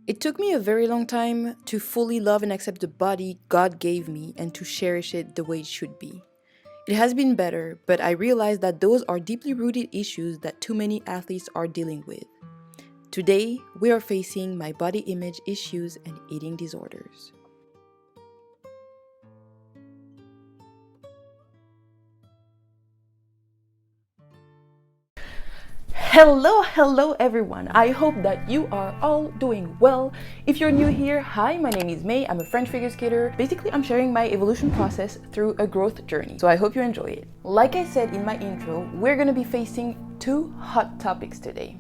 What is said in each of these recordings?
It took me a very long time to fully love and accept the body God gave me and to cherish it the way it should be. It has been better, but I realized that those are deeply rooted issues that too many athletes are dealing with. Today, we are facing my body image issues and eating disorders. Hello everyone. I hope that you are all doing well. If you're new here, hi, my name is May. I'm a French figure skater. Basically, I'm sharing my evolution process through a growth journey. So I hope you enjoy it. Like I said in my intro, we're gonna be facing two hot topics today: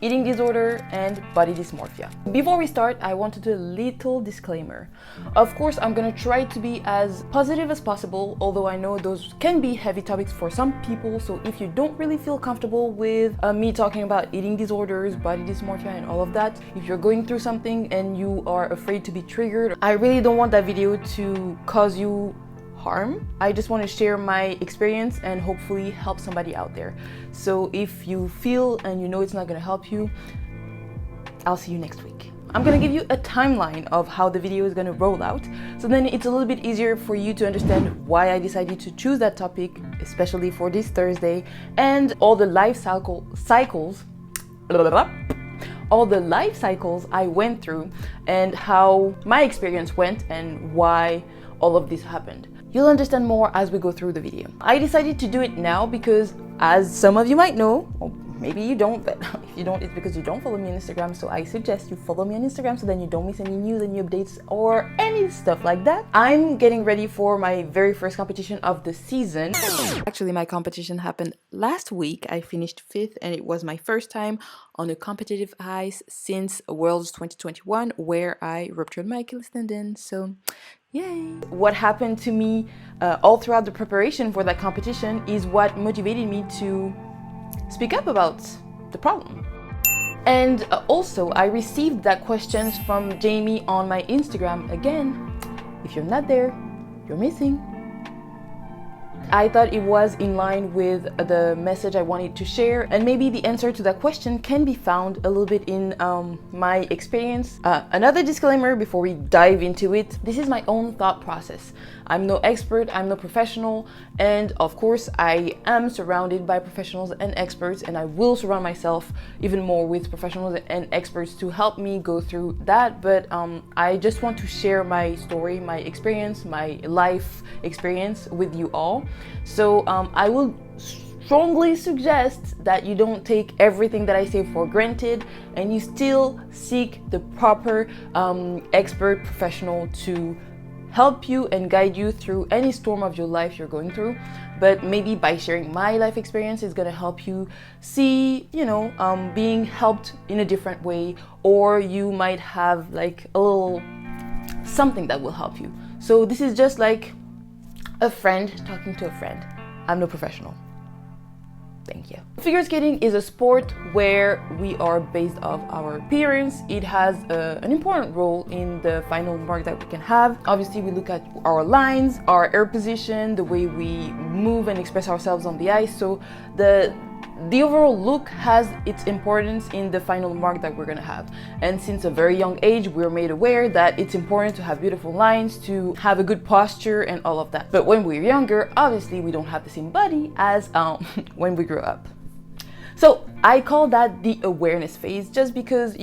eating disorder and body dysmorphia. Before we start, I want to do a little disclaimer. Of course, I'm gonna try to be as positive as possible, although I know those can be heavy topics for some people, so if you don't really feel comfortable with me talking about eating disorders, body dysmorphia and all of that, if you're going through something and you are afraid to be triggered, I really don't want that video to cause you harm. I just want to share my experience and hopefully help somebody out there. So if you feel and you know it's not going to help you, I'll see you next week. I'm going to give you a timeline of how the video is going to roll out, so then it's a little bit easier for you to understand why I decided to choose that topic, especially for this Thursday, and all the life cycles I went through and how my experience went and why all of this happened. You'll understand more as we go through the video. I decided to do it now because, as some of you might know, or maybe you don't, but if you don't, it's because you don't follow me on Instagram, so I suggest you follow me on Instagram so then you don't miss any news, any updates, or any stuff like that. I'm getting ready for my very first competition of the season. Actually, my competition happened last week. I finished 5th and it was my first time on a competitive ice since Worlds 2021, where I ruptured my Achilles tendon, so yay! What happened to me all throughout the preparation for that competition is what motivated me to speak up about the problem. And also, I received that questions from Jamie on my Instagram. Again, if you're not there, you're missing. I thought it was in line with the message I wanted to share, and maybe the answer to that question can be found a little bit in my experience. Another disclaimer before we dive into it: this is my own thought process. I'm no expert, I'm no professional, and of course I am surrounded by professionals and experts, and I will surround myself even more with professionals and experts to help me go through that. But I just want to share my story, my experience, my life experience with you all. So I will strongly suggest that you don't take everything that I say for granted and you still seek the proper expert professional to help you and guide you through any storm of your life you're going through. But maybe by sharing my life experience is going to help you see, being helped in a different way, or you might have like a little something that will help you. So this is just like a friend talking to a friend. I'm no professional. Thank you. Figure skating is a sport where we are based off our appearance. It has an important role in the final mark that we can have. Obviously, we look at our lines, our air position, the way we move and express ourselves on the ice. So the overall look has its importance in the final mark that we're gonna have. And since a very young age, we're made aware that it's important to have beautiful lines, to have a good posture and all of that. But when we're younger, obviously we don't have the same body as when we grow up. So I call that the awareness phase, just because,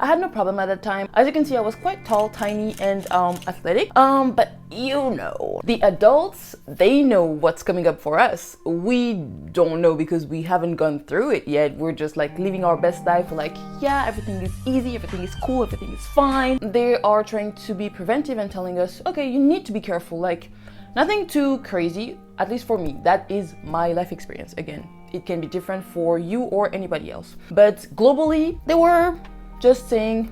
I had no problem at that time. As you can see, I was quite tall, tiny, and athletic. But the adults, they know what's coming up for us. We don't know because we haven't gone through it yet. We're just like living our best life. We're like, yeah, everything is easy, everything is cool, everything is fine. They are trying to be preventive and telling us, okay, you need to be careful. Like, nothing too crazy, at least for me. That is my life experience. Again, it can be different for you or anybody else. But globally, they were just saying,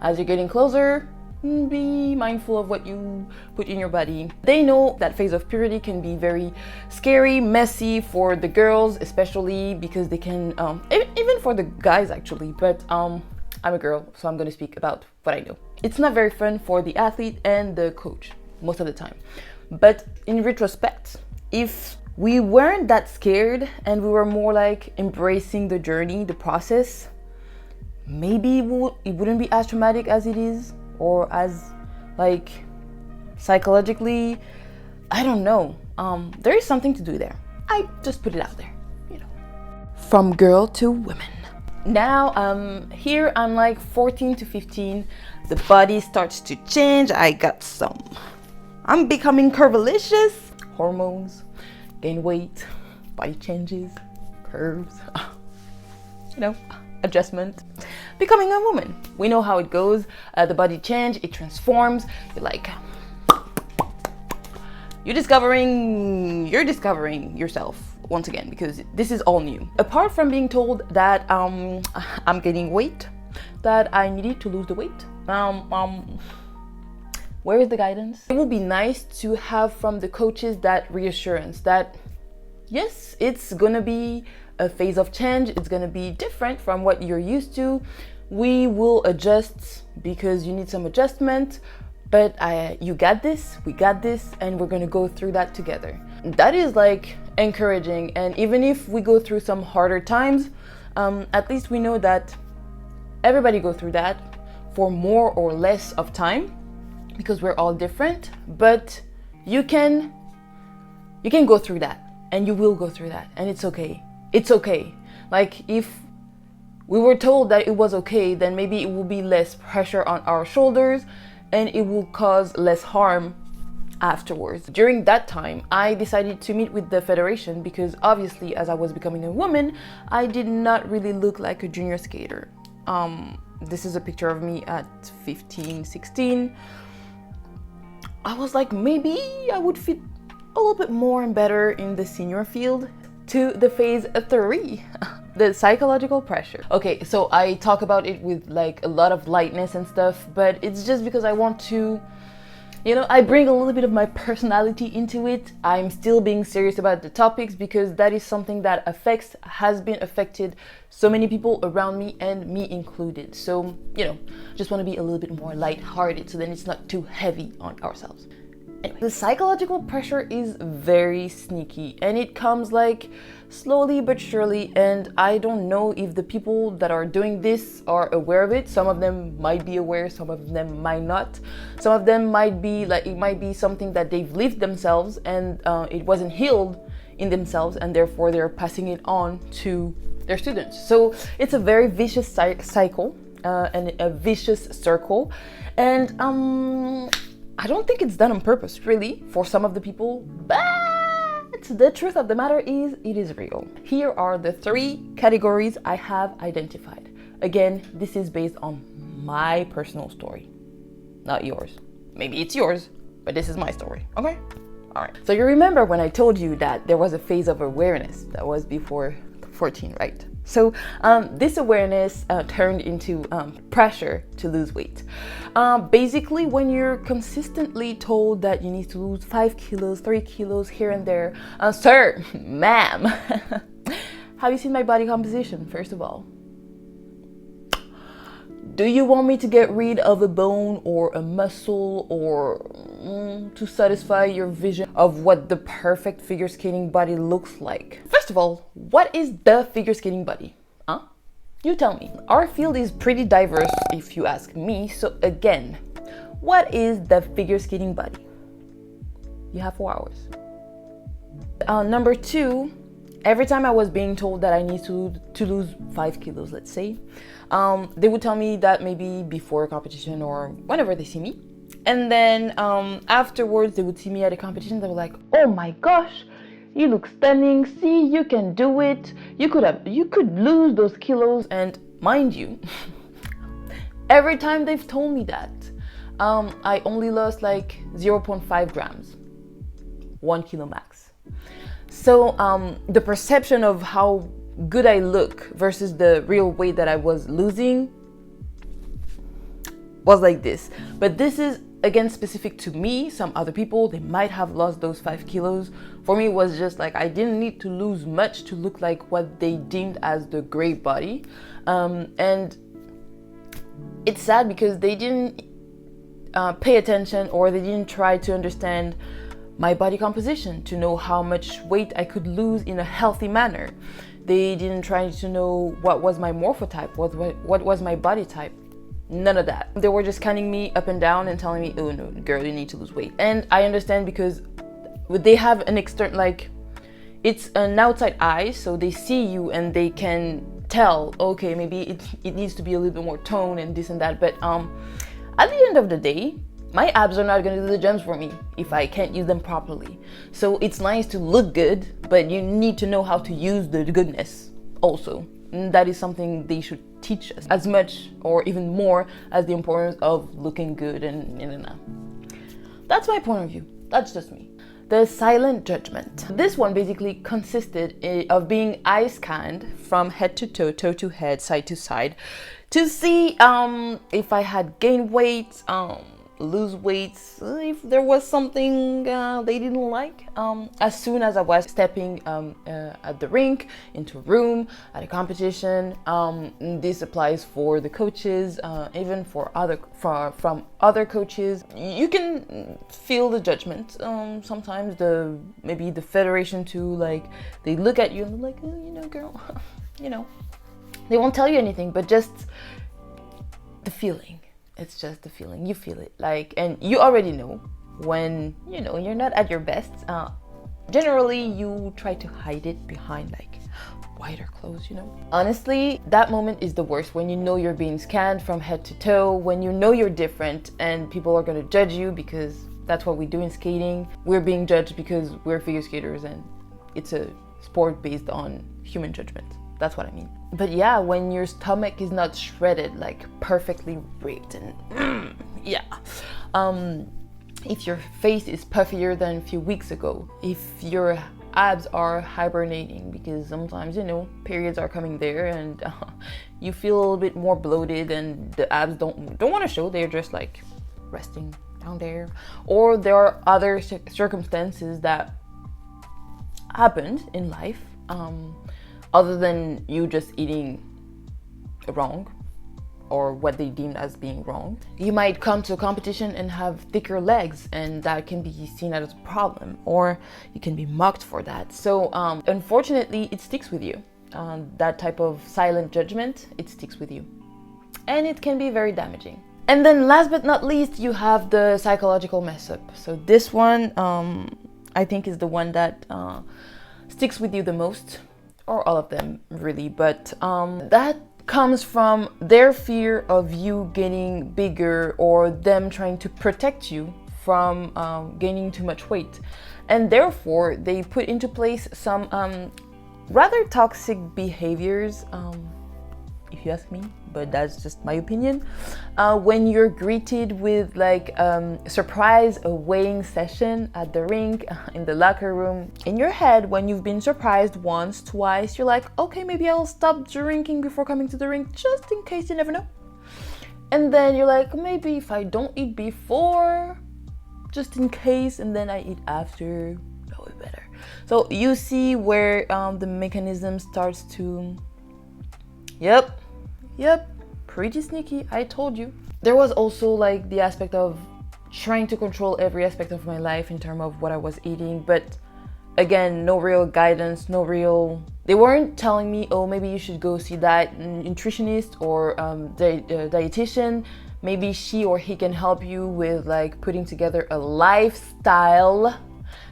as you're getting closer, be mindful of what you put in your body. They know that phase of puberty can be very scary, messy for the girls, especially because they can, even for the guys actually, but I'm a girl, so I'm gonna speak about what I know. It's not very fun for the athlete and the coach most of the time. But in retrospect, if we weren't that scared and we were more like embracing the journey, the process, maybe it wouldn't be as traumatic as it is, or as like psychologically, I don't know. There is something to do there. I just put it out there, you know. From girl to women. Now, here I'm like 14 to 15. The body starts to change. I'm becoming curvilicious. Hormones, gain weight, body changes, curves, you know, adjustment. Becoming a woman. We know how it goes. The body change, it transforms. You're discovering yourself once again, because this is all new. Apart from being told that I'm gaining weight, that I needed to lose the weight, where is the guidance? It would be nice to have from the coaches that reassurance that yes, it's gonna be a phase of change, it's gonna be different from what you're used to. We will adjust because you need some adjustment, but you got this, we got this, and we're gonna go through that together. That is like encouraging, and even if we go through some harder times, at least we know that everybody go through that for more or less of time, because we're all different, but you can go through that, and you will go through that, and it's okay. It's okay. Like, if we were told that it was okay, then maybe it will be less pressure on our shoulders, and it will cause less harm afterwards. During that time, I decided to meet with the federation because obviously, as I was becoming a woman, I did not really look like a junior skater. This is a picture of me at 15, 16. I was like, maybe I would fit a little bit more and better in the senior field. To the phase 3, the psychological pressure. Okay, so I talk about it with like a lot of lightness and stuff, but it's just because I want to, you know, I bring a little bit of my personality into it. I'm still being serious about the topics because that is something that has been affected so many people around me, and me included. So, you know, just want to be a little bit more lighthearted so then it's not too heavy on ourselves. Anyway, the psychological pressure is very sneaky, and it comes like slowly but surely, and I don't know if the people that are doing this are aware of it. Some of them might be aware, some of them might not. Some of them might be like, it might be something that they've lived themselves and it wasn't healed in themselves, and therefore they're passing it on to their students. So it's a very vicious cycle and a vicious circle, and I don't think it's done on purpose, really, for some of the people, but the truth of the matter is, it is real. Here are the 3 categories I have identified. Again, this is based on my personal story, not yours. Maybe it's yours, but this is my story, okay? All right. So you remember when I told you that there was a phase of awareness that was before 14, right? So this awareness turned into pressure to lose weight. Basically, when you're consistently told that you need to lose 5 kilos, 3 kilos here and there, sir, ma'am, have you seen my body composition, first of all? Do you want me to get rid of a bone or a muscle, or to satisfy your vision of what the perfect figure skating body looks like? First of all, what is the figure skating body? Huh? You tell me. Our field is pretty diverse if you ask me. So again, what is the figure skating body? You have 4 hours. Number 2, every time I was being told that I need to lose 5 kilos, let's say, they would tell me that maybe before a competition or whenever they see me. And then afterwards, they would see me at a competition. They were like, oh my gosh, you look stunning. See, you can do it. You could lose those kilos. And mind you, every time they've told me that, I only lost like 0.5 grams, 1 kilo max. So the perception of how good I look versus the real weight that I was losing was like this. But this is again specific to me. Some other people, they might have lost those 5 kilos. For me, it was just like I didn't need to lose much to look like what they deemed as the great body. And it's sad because they didn't pay attention, or they didn't try to understand my body composition to know how much weight I could lose in a healthy manner. They didn't try to know what was my morphotype, what was my body type. None of that. They were just scanning me up and down and telling me, oh no, girl, you need to lose weight. And I understand because they have an external, like, it's an outside eye, so they see you and they can tell, okay, maybe it needs to be a little bit more tone and this and that. But at the end of the day, my abs are not going to do the jumps for me if I can't use them properly. So it's nice to look good, but you need to know how to use the goodness also. And that is something they should teach us as much or even more as the importance of looking good and. That's my point of view. That's just me. The silent judgment. This one basically consisted of being eye scanned from head to toe, toe to head, side to side, to see if I had gained weight, lose weight, if there was something they didn't like. As soon as I was stepping at the rink, into a room, at a competition, this applies for the coaches, even for from other coaches. You can feel the judgment. Sometimes maybe the federation too, like they look at you and they're like, oh, you know, girl, you know, they won't tell you anything, but just the feeling. It's just the feeling. You feel it, like, and you already know when, you know, you're not at your best. Generally, you try to hide it behind like wider clothes, you know. Honestly, that moment is the worst, when you know you're being scanned from head to toe, when you know you're different and people are gonna judge you, because that's what we do in skating. We're being judged because we're figure skaters and it's a sport based on human judgment. That's what I mean. But yeah, when your stomach is not shredded, like perfectly ripped and yeah. If your face is puffier than a few weeks ago, if your abs are hibernating, because sometimes, you know, periods are coming there and you feel a little bit more bloated and the abs don't want to show, they're just like resting down there. Or there are other circumstances that happened in life, other than you just eating wrong or what they deemed as being wrong. You might come to a competition and have thicker legs, and that can be seen as a problem, or you can be mocked for that. So unfortunately, it sticks with you. That type of silent judgment, it sticks with you. And it can be very damaging. And then last but not least, you have the psychological mess up. So this one, I think is the one that sticks with you the most, or all of them really, but that comes from their fear of you getting bigger, or them trying to protect you from gaining too much weight. And therefore, they put into place some rather toxic behaviors, if you ask me, but that's just my opinion. When you're greeted with like surprise weighing session at the rink, in the locker room, in your head, when you've been surprised once, twice, you're like, okay, maybe I'll stop drinking before coming to the rink, just in case, you never know. And then you're like, maybe if I don't eat before, just in case, and then I eat after, that would be better. So you see where the mechanism starts to, yep, pretty sneaky, I told you. There was also like the aspect of trying to control every aspect of my life in terms of what I was eating, but again, no real guidance, they weren't telling me, oh, maybe you should go see that nutritionist or dietitian. Maybe she or he can help you with like putting together a lifestyle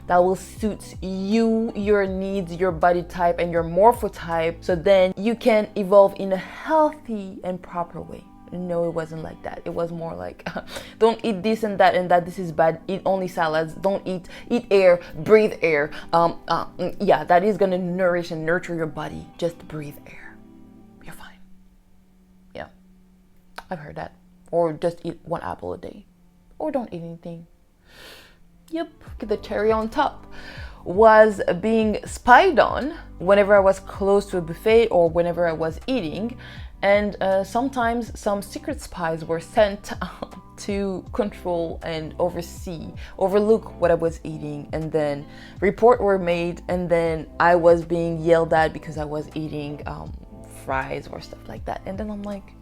that will suit you, your needs, your body type, and your morphotype, so then you can evolve in a healthy and proper way. No, it wasn't like that. It was more like, don't eat this and that, this is bad. Eat only salads. Don't eat air, breathe air. Yeah, that is gonna nourish and nurture your body. Just breathe air. You're fine. Yeah, I've heard that. Or just eat 1 apple a day. Or don't eat anything. Yep, the cherry on top was being spied on whenever I was close to a buffet or whenever I was eating. And sometimes some secret spies were sent to control and overlook what I was eating. And then reports were made, and then I was being yelled at because I was eating fries or stuff like that. And then I'm like,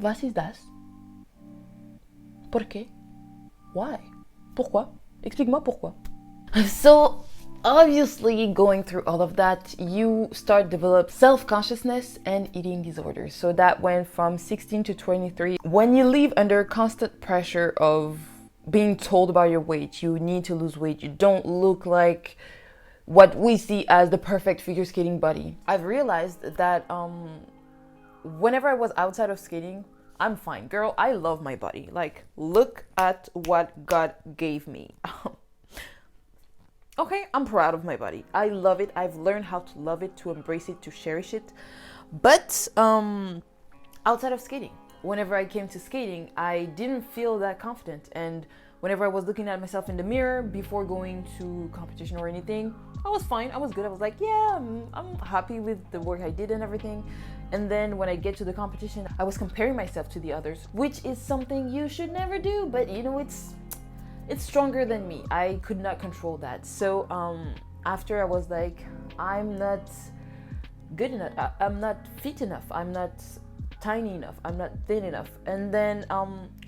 was ist das? Por qué? Why? Pourquoi? Explique-moi pourquoi. So obviously going through all of that, you start develop self-consciousness and eating disorders. So that went from 16 to 23. When you live under constant pressure of being told about your weight, you need to lose weight, you don't look like what we see as the perfect figure skating body. I've realized that whenever I was outside of skating, I'm fine. Girl, I love my body. Like, look at what God gave me. Okay, I'm proud of my body. I love it. I've learned how to love it, to embrace it, to cherish it. But outside of skating, whenever I came to skating, I didn't feel that confident. And whenever I was looking at myself in the mirror before going to competition or anything, I was fine. I was good. I was like, yeah, I'm happy with the work I did and everything. And then when I get to the competition, I was comparing myself to the others, which is something you should never do. But you know, it's stronger than me. I could not control that. So after I was like, I'm not good enough. I'm not fit enough. I'm not tiny enough. I'm not thin enough. And then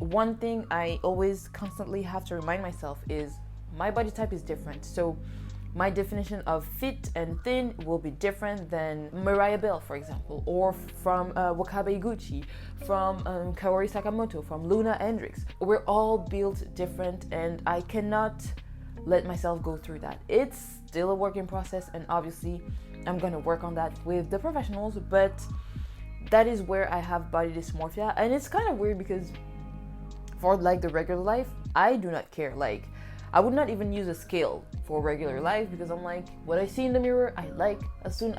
one thing I always constantly have to remind myself is my body type is different. So my definition of fit and thin will be different than Mariah Bell, for example, or from Wakabe Iguchi, from Kaori Sakamoto, from Luna Hendricks. We're all built different, and I cannot let myself go through that. It's still a work in process, and obviously I'm gonna work on that with the professionals, but that is where I have body dysmorphia. And it's kind of weird because for like the regular life, I do not care. Like, I would not even use a scale for regular life because I'm like, what I see in the mirror, I like. As long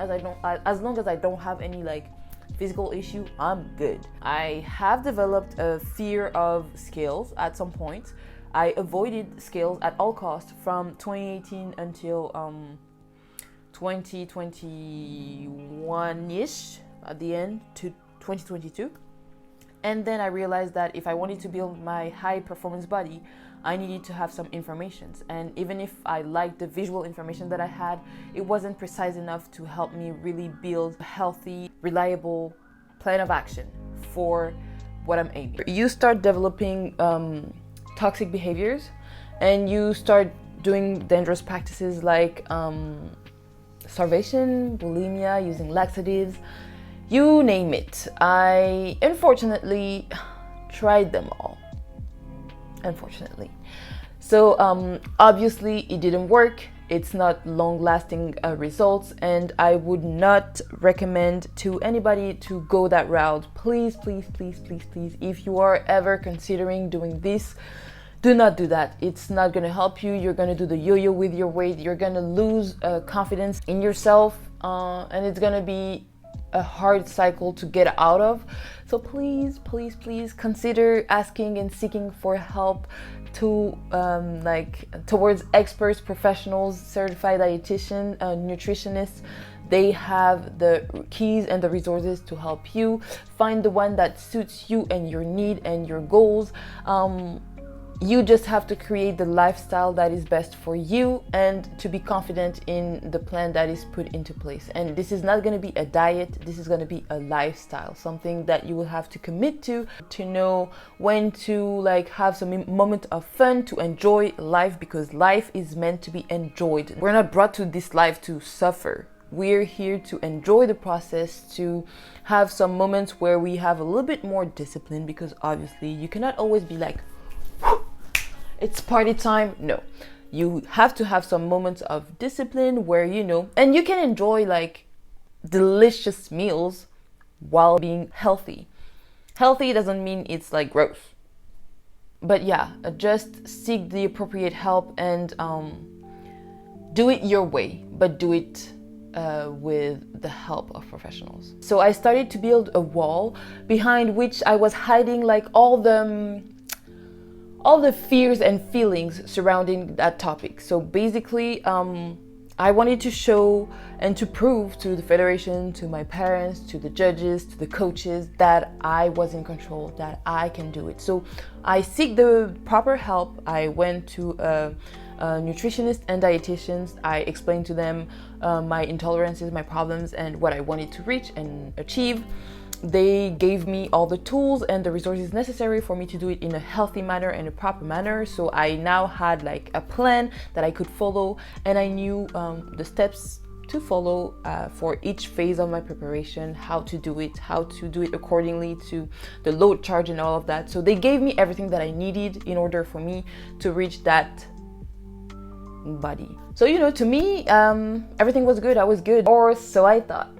as I don't have any like physical issue, I'm good. I have developed a fear of scales at some point. I avoided scales at all costs from 2018 until 2021-ish at the end to 2022. And then I realized that if I wanted to build my high performance body, I needed to have some information. And even if I liked the visual information that I had, it wasn't precise enough to help me really build a healthy, reliable plan of action for what I'm aiming. You start developing toxic behaviors, and you start doing dangerous practices like starvation, bulimia, using laxatives, you name it. I unfortunately tried them all. Unfortunately. So obviously it didn't work. It's not long-lasting results, and I would not recommend to anybody to go that route. Please, please, please, please, please, if you are ever considering doing this, do not do that. It's not gonna help you. You're gonna do the yo-yo with your weight. You're gonna lose confidence in yourself, and it's gonna be a hard cycle to get out of. So please, please, please consider asking and seeking for help to towards experts, professionals, certified dietitian, nutritionists. They have the keys and the resources to help you find the one that suits you and your need and your goals. You just have to create the lifestyle that is best for you and to be confident in the plan that is put into place. And this is not going to be a diet, this is going to be a lifestyle, something that you will have to commit to know when to like have some moment of fun, to enjoy life, because life is meant to be enjoyed. We're not brought to this life to suffer. We're here to enjoy the process, to have some moments where we have a little bit more discipline, because obviously you cannot always be like, it's party time. No, you have to have some moments of discipline where, you know, and you can enjoy like delicious meals while being healthy. Healthy doesn't mean it's like gross. But yeah, just seek the appropriate help and do it your way, but do it with the help of professionals. So I started to build a wall behind which I was hiding like all the fears and feelings surrounding that topic. So basically, I wanted to show and to prove to the federation, to my parents, to the judges, to the coaches that I was in control, that I can do it. So I seek the proper help. I went to nutritionists and dietitians. I explained to them my intolerances, my problems, and what I wanted to reach and achieve. They gave me all the tools and the resources necessary for me to do it in a healthy manner and a proper manner. So I now had like a plan that I could follow, and I knew the steps to follow for each phase of my preparation, how to do it accordingly to the load charge and all of that. So they gave me everything that I needed in order for me to reach that body. So, you know, to me, everything was good. I was good, or so I thought.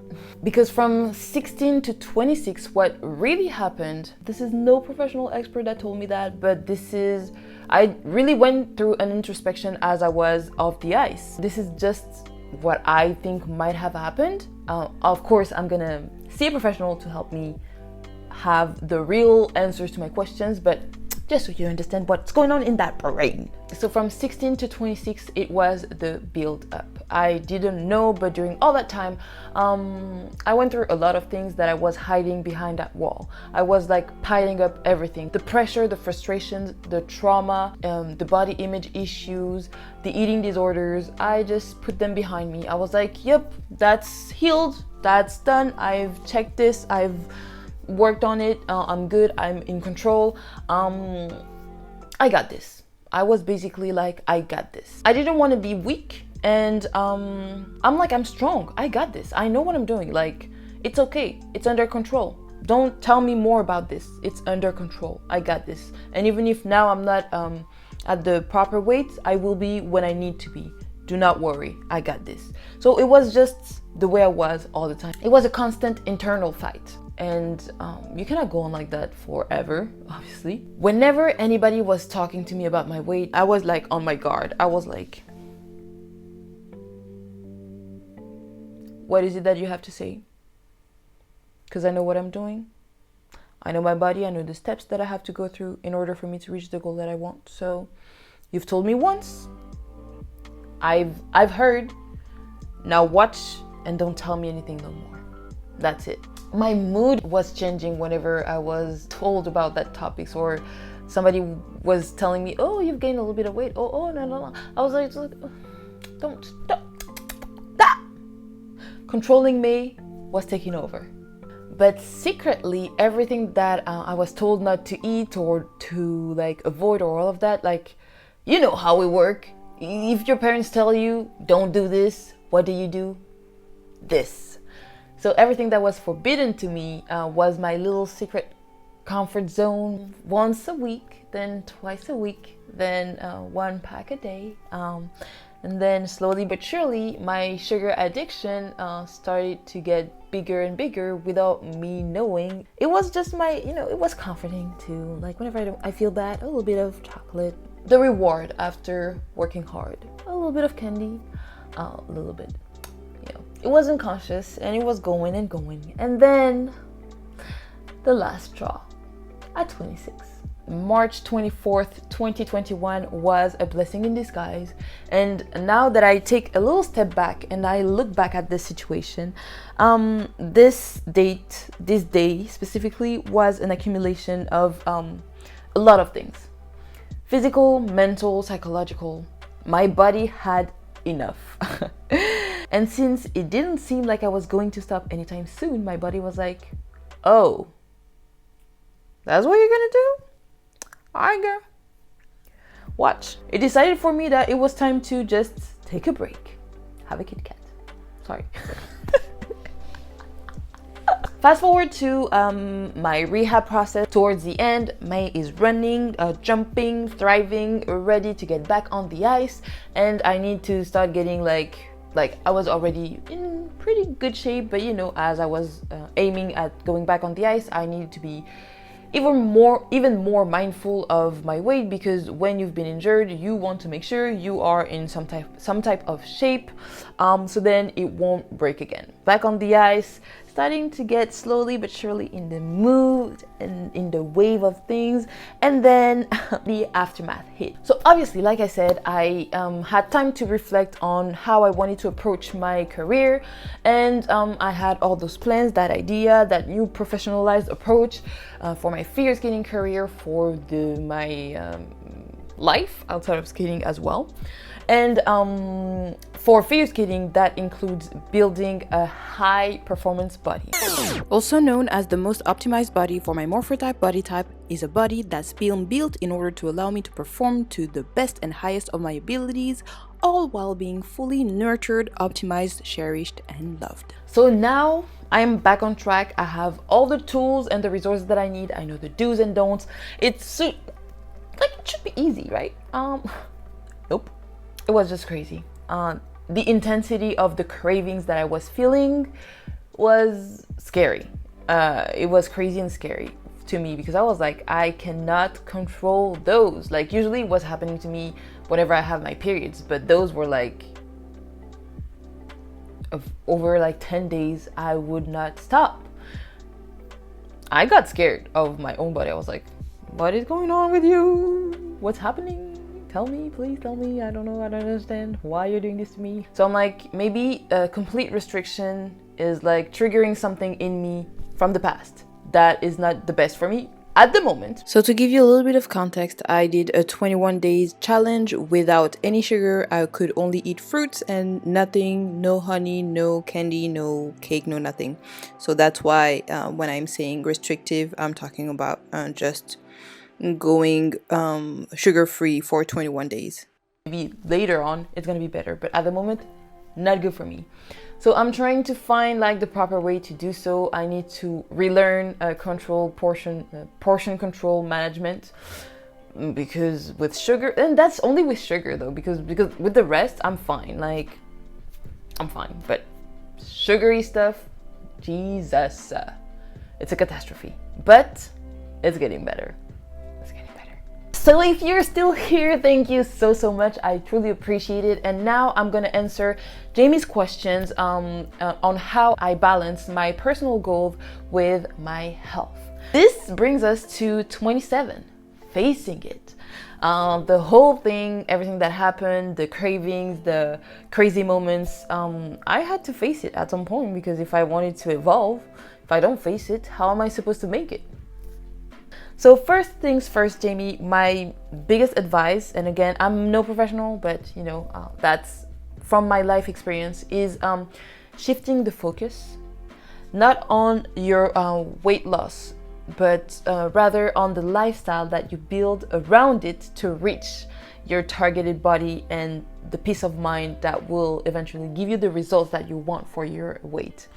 Because from 16 to 26, what really happened, this is no professional expert that told me that, but I really went through an introspection as I was off the ice. This is just what I think might have happened. Of course, I'm gonna see a professional to help me have the real answers to my questions, but just so you understand what's going on in that brain. So from 16 to 26, it was the build up. I didn't know, but during all that time, I went through a lot of things that I was hiding behind that wall. I was like piling up everything. The pressure, the frustrations, the trauma, the body image issues, the eating disorders. I just put them behind me. I was like, yep, that's healed, that's done. I've checked this, I've worked on it, I'm good, I'm in control, I got this. I was basically like, I got this. I didn't want to be weak, and I'm like, I'm strong, I got this, I know what I'm doing, like, it's okay, it's under control. Don't tell me more about this, it's under control, I got this. And even if now I'm not at the proper weight, I will be when I need to be. Do not worry, I got this. So it was just the way I was all the time. It was a constant internal fight. And you cannot go on like that forever, obviously. Whenever anybody was talking to me about my weight, I was like on my guard. I was like, what is it that you have to say? Because I know what I'm doing. I know my body, I know the steps that I have to go through in order for me to reach the goal that I want. So you've told me once, I've heard, now watch and don't tell me anything no more. That's it. My mood was changing whenever I was told about that topics, or somebody was telling me, oh, you've gained a little bit of weight. Oh, no. I was like, don't. Controlling me was taking over. But secretly, everything that I was told not to eat or to like avoid or all of that, like, you know how we work. If your parents tell you, don't do this, what do? This. So everything that was forbidden to me was my little secret comfort zone. Once a week, then twice a week, then 1 pack a day. And then slowly but surely, my sugar addiction started to get bigger and bigger without me knowing. It was just it was comforting to, like, whenever I feel bad, a little bit of chocolate. The reward after working hard. A little bit of candy, a little bit. It was unconscious, and it was going and going. And then the last straw at 26. March 24th, 2021 was a blessing in disguise. And now that I take a little step back and I look back at this situation, this day specifically was an accumulation of a lot of things. Physical, mental, psychological. My body had enough. And since it didn't seem like I was going to stop anytime soon, my body was like, oh, that's what you're gonna do? Alright, girl. Watch. It decided for me that it was time to just take a break. Have a Kit Kat. Sorry. Fast forward to my rehab process. Towards the end, May is running, jumping, thriving, ready to get back on the ice. And I need to start getting like I was already in pretty good shape, but as I was aiming at going back on the ice, I needed to be even more mindful of my weight, because when you've been injured, you want to make sure you are in some type of shape, so then it won't break again. Back on the ice, starting to get slowly but surely in the mood and in the wave of things, and then the aftermath hit. So obviously, like I said, I had time to reflect on how I wanted to approach my career, and I had all those plans, that idea, that new professionalized approach for my figure skating career, for my life outside of skating as well. And for figure skating, that includes building a high performance body. Also known as the most optimized body for my morphotype body type is a body that's been built in order to allow me to perform to the best and highest of my abilities, all while being fully nurtured, optimized, cherished, and loved. So now I'm back on track. I have all the tools and the resources that I need. I know the do's and don'ts. It should be easy, right? Nope. It was just crazy. The intensity of the cravings that I was feeling was scary. It was crazy and scary to me because I was like, I cannot control those. Like usually what's happening to me whenever I have my periods, but those were like over like 10 days, I would not stop. I got scared of my own body. I was like, what is going on with you? What's happening? Tell me, please tell me. I don't know, I don't understand why you're doing this to me. So I'm like, maybe a complete restriction is like triggering something in me from the past that is not the best for me at the moment. So to give you a little bit of context, I did a 21 days challenge without any sugar. I could only eat fruits and nothing, no honey, no candy, no cake, no nothing. So that's why when I'm saying restrictive, I'm talking about just going sugar-free for 21 days. Maybe later on it's gonna be better, but at the moment, not good for me. So I'm trying to find like the proper way to do so. I need to relearn portion control management, because with sugar, and that's only with sugar though, because with the rest I'm fine. Like I'm fine, but sugary stuff, Jesus, it's a catastrophe. But it's getting better. So if you're still here, thank you so much. I truly appreciate it. And now I'm gonna answer Jamie's questions on how I balance my personal goals with my health. This brings us to 27, facing it. The whole thing, everything that happened, the cravings, the crazy moments, I had to face it at some point, because if I wanted to evolve, if I don't face it, how am I supposed to make it? So first things first, Jamie, my biggest advice, and again, I'm no professional, but you know, that's from my life experience, is shifting the focus, not on your weight loss, but rather on the lifestyle that you build around it to reach your targeted body and the peace of mind that will eventually give you the results that you want for your weight.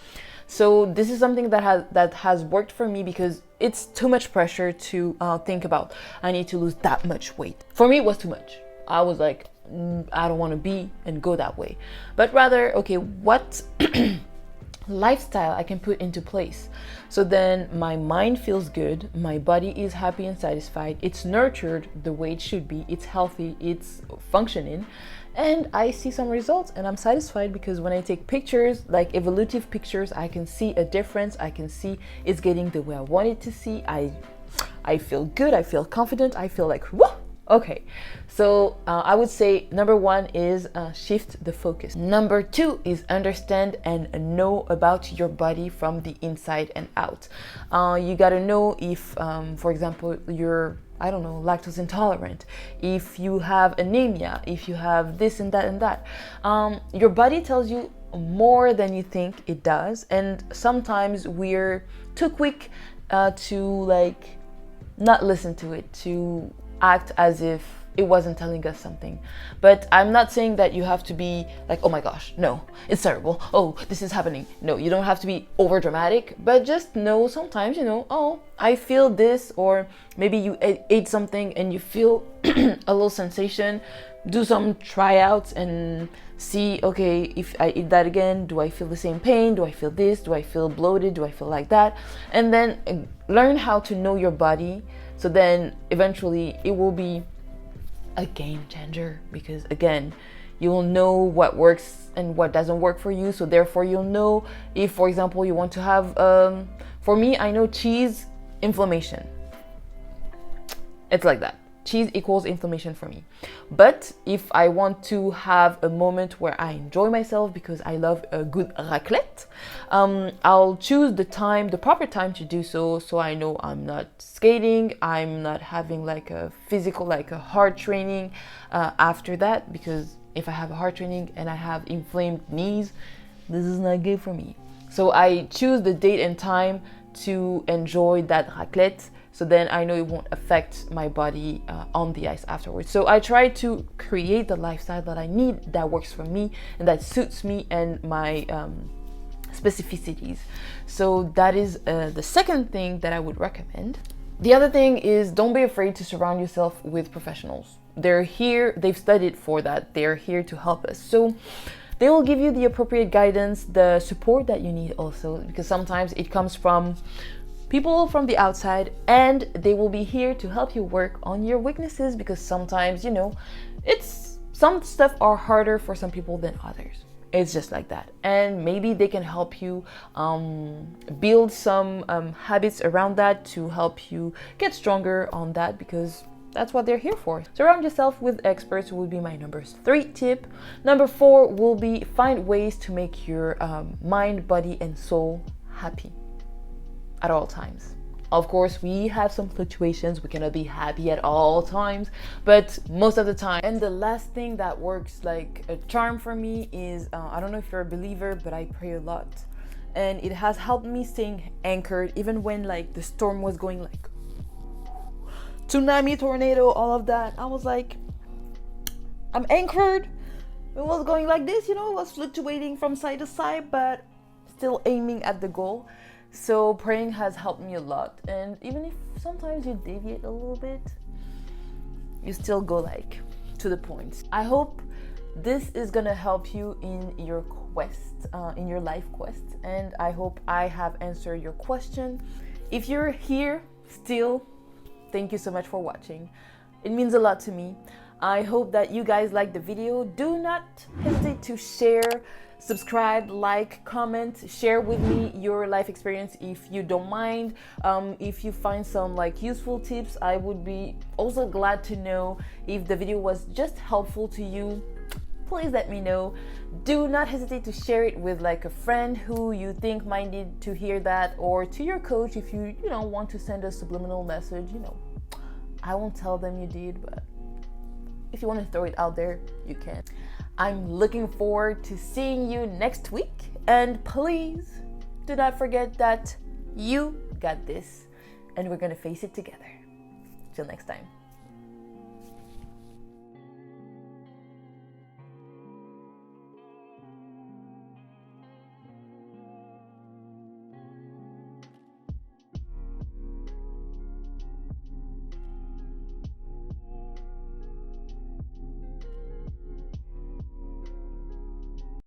So this is something that has worked for me, because it's too much pressure to think about, I need to lose that much weight. For me, it was too much. I was like, I don't want to be and go that way. But rather, okay, what lifestyle I can put into place, so then my mind feels good, my body is happy and satisfied, it's nurtured the way it should be, it's healthy, it's functioning, and I see some results and I'm satisfied, because when I take pictures, like evolutive pictures, I can see a difference. I can see it's getting the way I want it to see. I feel good, I feel confident, I feel like, whoa, okay. So I would say number one is shift the focus. Number two is understand and know about your body from the inside and out. You gotta know if, for example, you're, I don't know, lactose intolerant, if you have anemia, if you have this and that and that. Your body tells you more than you think it does, and sometimes we're too quick to like not listen to it, to act as if it wasn't telling us something. But I'm not saying that you have to be like, oh my gosh, no, it's terrible, oh, this is happening. No, you don't have to be over dramatic, but just know sometimes, you know, oh, I feel this, or maybe you ate something and you feel a little sensation. Do some tryouts and see, okay, if I eat that again, do I feel the same pain? Do I feel this? Do I feel bloated? Do I feel like that? And then learn how to know your body, so then eventually it will be a game changer, because again, you will know what works and what doesn't work for you. So therefore you'll know if, for example, you want to have, for me, I know cheese inflammation. It's like that. cheese equals inflammation for me. But if I want to have a moment where I enjoy myself because I love a good raclette, I'll choose the time, the proper time to do so. So I know I'm not skating, I'm not having like a physical, like a hard training after that, because if I have a hard training and I have inflamed knees, this is not good for me. So I choose the date and time to enjoy that raclette, so then I know it won't affect my body on the ice afterwards. So I try to create the lifestyle that I need, that works for me and that suits me and my specificities. So that is the second thing that I would recommend. The other thing is, don't be afraid to surround yourself with professionals. They're here, they've studied for that, they're here to help us. So they will give you the appropriate guidance, the support that you need also, because sometimes it comes from people from the outside, and they will be here to help you work on your weaknesses, because sometimes, you know, some stuff are harder for some people than others. It's just like that. And maybe they can help you build some habits around that to help you get stronger on that, because that's what they're here for. Surround yourself with experts would be my number 3 tip. Number 4 will be find ways to make your mind, body, and soul happy at all times. Of course, we have some fluctuations. We cannot be happy at all times, but most of the time. And the last thing that works like a charm for me is, I don't know if you're a believer, but I pray a lot. And it has helped me staying anchored, even when like the storm was going like tsunami, tornado, all of that. I was like, I'm anchored. It was going like this, you know, it was fluctuating from side to side, but still aiming at the goal. So praying has helped me a lot. And even if sometimes you deviate a little bit, you still go like to the point. I hope this is gonna help you in your quest, in your life quest. And I hope I have answered your question. If you're here still, thank you so much for watching. It means a lot to me. I hope that you guys liked the video. Do not hesitate to share, subscribe, like, comment, share with me your life experience if you don't mind. If you find some like useful tips, I would be also glad to know. If the video was just helpful to you, please let me know. Do not hesitate to share it with like a friend who you think might need to hear that, or to your coach if you want to send a subliminal message. I won't tell them you did, but if you want to throw it out there, you can. I'm looking forward to seeing you next week, and please do not forget that you got this, and we're gonna face it together. Till next time.